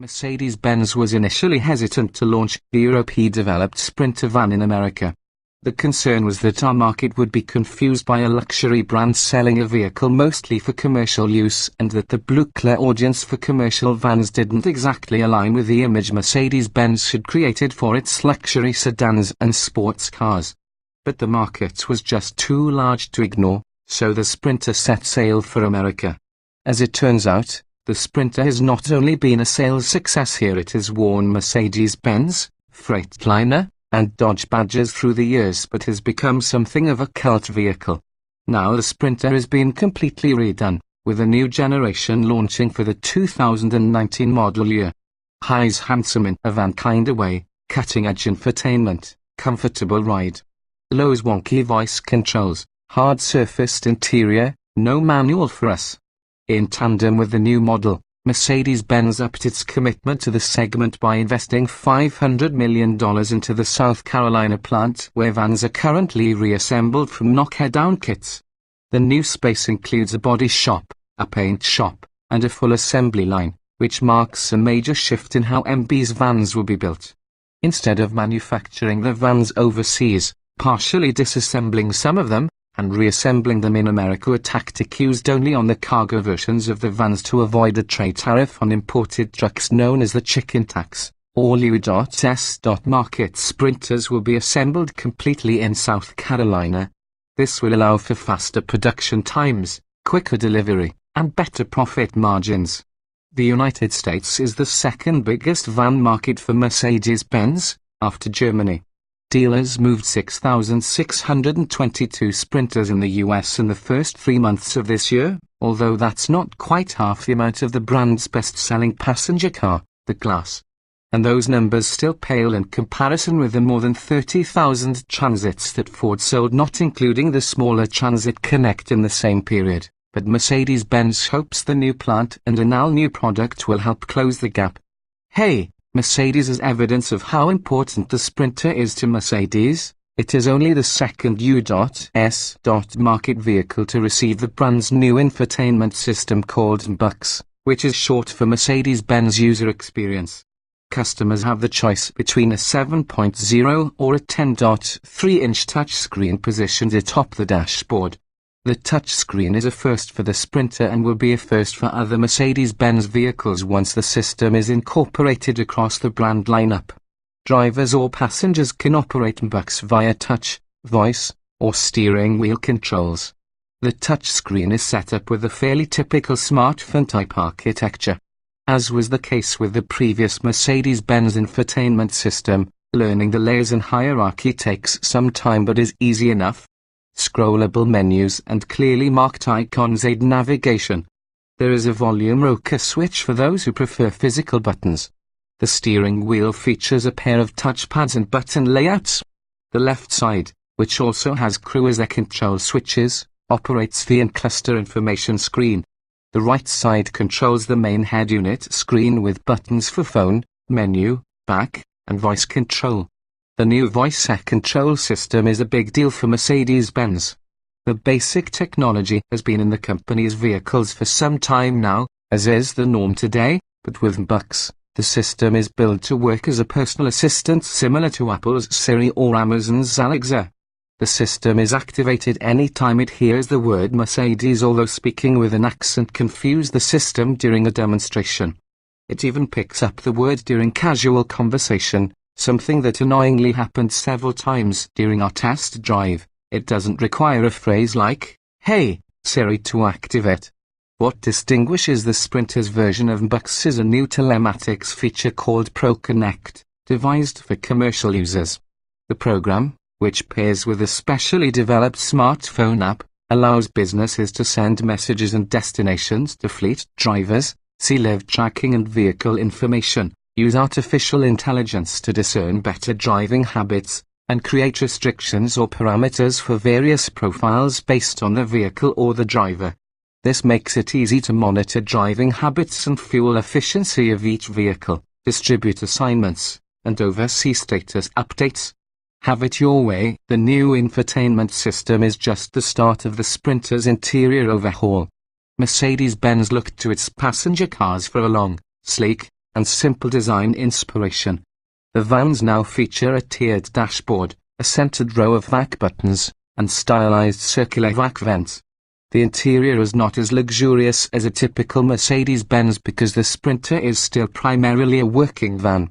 Mercedes-Benz was initially hesitant to launch the European-developed Sprinter van in America. The concern was that our market would be confused by a luxury brand selling a vehicle mostly for commercial use, and that the blue-collar audience for commercial vans didn't exactly align with the image Mercedes-Benz had created for its luxury sedans and sports cars. But the market was just too large to ignore, so the Sprinter set sail for America. As it turns out, the Sprinter has not only been a sales success here, it has won Mercedes-Benz, Freightliner, and Dodge badges through the years, but has become something of a cult vehicle. Now the Sprinter has been completely redone, with a new generation launching for the 2019 model year. High's handsome in a van kind of way, cutting-edge infotainment, comfortable ride. Low's wonky voice controls, hard-surfaced interior, no manual for us. In tandem with the new model, Mercedes-Benz upped its commitment to the segment by investing $500 million into the South Carolina plant, where vans are currently reassembled from knock-down kits. The new space includes a body shop, a paint shop, and a full assembly line, which marks a major shift in how MB's vans will be built. Instead of manufacturing the vans overseas, partially disassembling some of them, and reassembling them in America, a tactic used only on the cargo versions of the vans to avoid a trade tariff on imported trucks known as the chicken tax. All U.S. market Sprinters will be assembled completely in South Carolina. This will allow for faster production times, quicker delivery, and better profit margins. The United States is the second biggest van market for Mercedes-Benz, after Germany. Dealers moved 6,622 Sprinters in the US in the first 3 months of this year, although that's not quite half the amount of the brand's best-selling passenger car, the Glass. And those numbers still pale in comparison with the more than 30,000 Transits that Ford sold, not including the smaller Transit Connect in the same period. But Mercedes-Benz hopes the new plant and an all-new product will help close the gap. Hey! Mercedes is evidence of how important the Sprinter is to Mercedes. It is only the second U.S. market vehicle to receive the brand's new infotainment system called MBUX, which is short for Mercedes-Benz User Experience. Customers have the choice between a 7.0 or a 10.3-inch touchscreen positioned atop the dashboard. The touchscreen is a first for the Sprinter and will be a first for other Mercedes-Benz vehicles once the system is incorporated across the brand lineup. Drivers or passengers can operate MBUX via touch, voice, or steering wheel controls. The touchscreen is set up with a fairly typical smartphone-type architecture. As was the case with the previous Mercedes-Benz infotainment system, learning the layers and hierarchy takes some time but is easy enough. Scrollable menus and clearly marked icons aid navigation. There is a volume rocker switch for those who prefer physical buttons. The steering wheel features a pair of touchpads and button layouts. The left side, which also has cruise control switches, operates the in-cluster information screen. The right side controls the main head unit screen with buttons for phone, menu, back, and voice control. The new voice control system is a big deal for Mercedes-Benz. The basic technology has been in the company's vehicles for some time now, as is the norm today, but with MBUX, the system is built to work as a personal assistant similar to Apple's Siri or Amazon's Alexa. The system is activated any time it hears the word Mercedes, although speaking with an accent confused the system during a demonstration. It even picks up the word during casual conversation. Something that annoyingly happened several times during our test drive. It doesn't require a phrase like, "Hey, Siri," to activate. What distinguishes the Sprinter's version of MBUX is a new telematics feature called ProConnect, devised for commercial users. The program, which pairs with a specially developed smartphone app, allows businesses to send messages and destinations to fleet drivers, see live tracking and vehicle information, use artificial intelligence to discern better driving habits, and create restrictions or parameters for various profiles based on the vehicle or the driver. This makes it easy to monitor driving habits and fuel efficiency of each vehicle, distribute assignments, and oversee status updates. Have it your way, the new infotainment system is just the start of the Sprinter's interior overhaul. Mercedes-Benz looked to its passenger cars for a long, sleek, and simple design inspiration. The vans now feature a tiered dashboard, a centered row of vac buttons, and stylized circular vac vents. The interior is not as luxurious as a typical Mercedes-Benz because the Sprinter is still primarily a working van.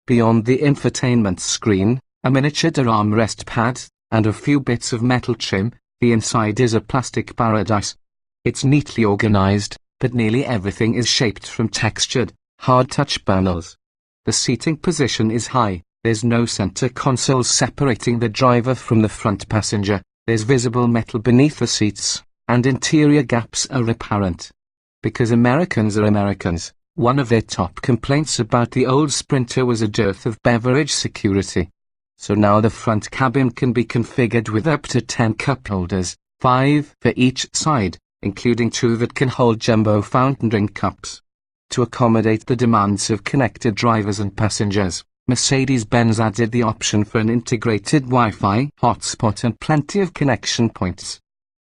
Beyond the infotainment screen, a miniature armrest pad, and a few bits of metal trim, the inside is a plastic paradise. It's neatly organized, but nearly everything is shaped from textured, hard touch panels. The seating position is high, there's no center console separating the driver from the front passenger, there's visible metal beneath the seats, and interior gaps are apparent. Because Americans are Americans, one of their top complaints about the old Sprinter was a dearth of beverage security. So now the front cabin can be configured with up to 10 cup holders, 5 for each side, including 2 that can hold jumbo fountain drink cups. To accommodate the demands of connected drivers and passengers, Mercedes-Benz added the option for an integrated Wi-Fi hotspot and plenty of connection points.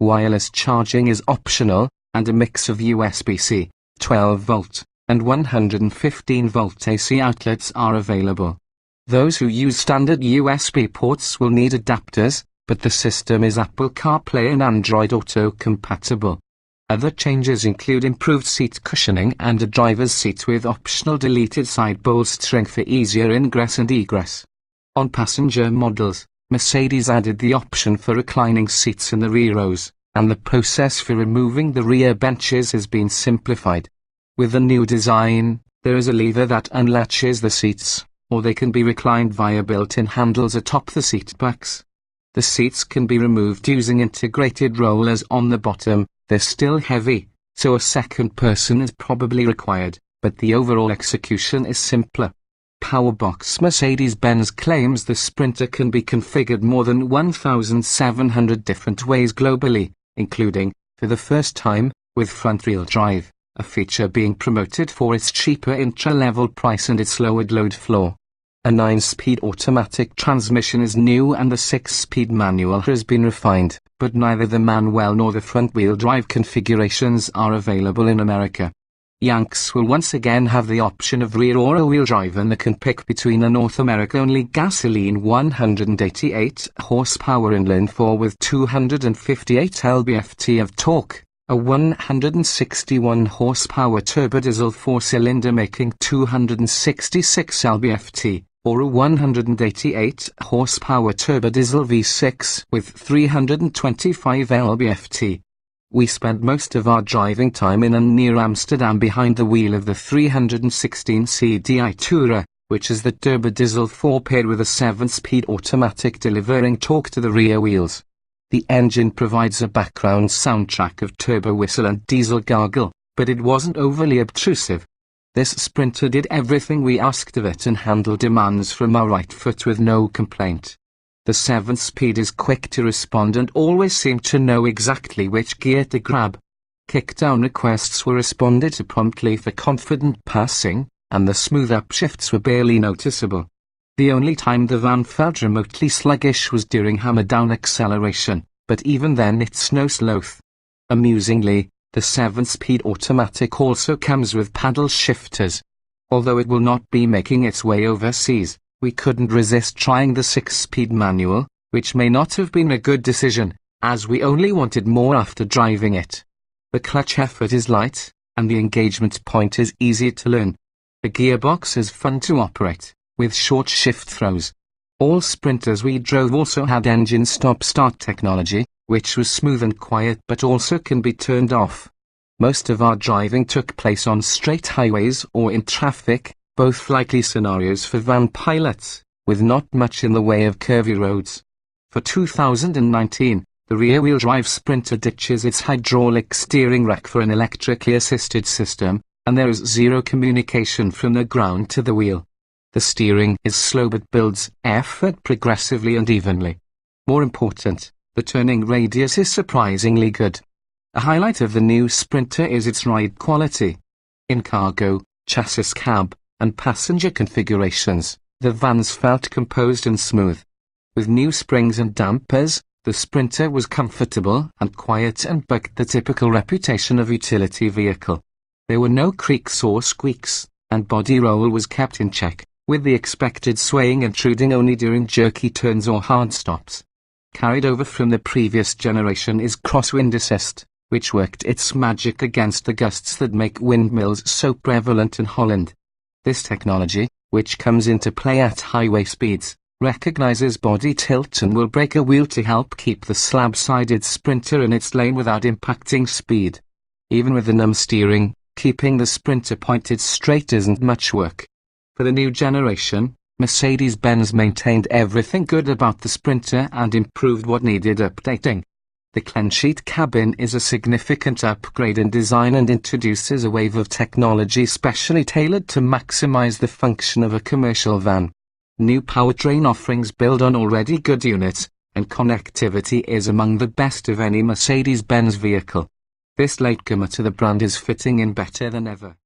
Wireless charging is optional, and a mix of USB-C, 12-volt, and 115-volt AC outlets are available. Those who use standard USB ports will need adapters, but the system is Apple CarPlay and Android Auto compatible. Other changes include improved seat cushioning and a driver's seat with optional deleted side bolstering for easier ingress and egress. On passenger models, Mercedes added the option for reclining seats in the rear rows, and the process for removing the rear benches has been simplified. With the new design, there is a lever that unlatches the seats, or they can be reclined via built-in handles atop the seat backs. The seats can be removed using integrated rollers on the bottom. They're still heavy, so a second person is probably required, but the overall execution is simpler. Powerbox Mercedes-Benz claims the Sprinter can be configured more than 1,700 different ways globally, including, for the first time, with front-wheel drive, a feature being promoted for its cheaper intra-level price and its lowered load floor. A 9-speed automatic transmission is new and the 6-speed manual has been refined, but neither the manual nor the front-wheel drive configurations are available in America. Yanks will once again have the option of rear or all-wheel drive, and they can pick between a North America-only gasoline 188 horsepower inline 4 with 258 lb-ft of torque, a 161 horsepower turbodiesel 4-cylinder making 266 lb-ft, or a 188 horsepower turbodiesel V6 with 325 lb-ft. We spent most of our driving time in and near Amsterdam behind the wheel of the 316 CDI Tourer, which is the turbodiesel 4 paired with a 7-speed automatic delivering torque to the rear wheels. The engine provides a background soundtrack of turbo whistle and diesel gargle, but it wasn't overly obtrusive. This Sprinter did everything we asked of it and handled demands from our right foot with no complaint. The 7-speed is quick to respond and always seemed to know exactly which gear to grab. Kickdown requests were responded to promptly for confident passing, and the smooth upshifts were barely noticeable. The only time the van felt remotely sluggish was during hammer-down acceleration, but even then it's no sloth. Amusingly, the 7-speed automatic also comes with paddle shifters. Although it will not be making its way overseas, we couldn't resist trying the 6-speed manual, which may not have been a good decision, as we only wanted more after driving it. The clutch effort is light, and the engagement point is easy to learn. The gearbox is fun to operate, with short shift throws. All Sprinters we drove also had engine stop-start technology, which was smooth and quiet but also can be turned off. Most of our driving took place on straight highways or in traffic, both likely scenarios for van pilots, with not much in the way of curvy roads. For 2019, the rear-wheel drive Sprinter ditches its hydraulic steering rack for an electrically assisted system, and there is zero communication from the ground to the wheel. The steering is slow but builds effort progressively and evenly. More important, the turning radius is surprisingly good. A highlight of the new Sprinter is its ride quality. In cargo, chassis cab, and passenger configurations, the vans felt composed and smooth. With new springs and dampers, the Sprinter was comfortable and quiet and bucked the typical reputation of utility vehicle. There were no creaks or squeaks, and body roll was kept in check, with the expected swaying intruding only during jerky turns or hard stops. Carried over from the previous generation is crosswind assist, which worked its magic against the gusts that make windmills so prevalent in Holland. This technology, which comes into play at highway speeds, recognizes body tilt and will brake a wheel to help keep the slab-sided Sprinter in its lane without impacting speed. Even with the numb steering, keeping the Sprinter pointed straight isn't much work. For the new generation, Mercedes-Benz maintained everything good about the Sprinter and improved what needed updating. The clean-sheet cabin is a significant upgrade in design and introduces a wave of technology specially tailored to maximize the function of a commercial van. New powertrain offerings build on already good units, and connectivity is among the best of any Mercedes-Benz vehicle. This latecomer to the brand is fitting in better than ever.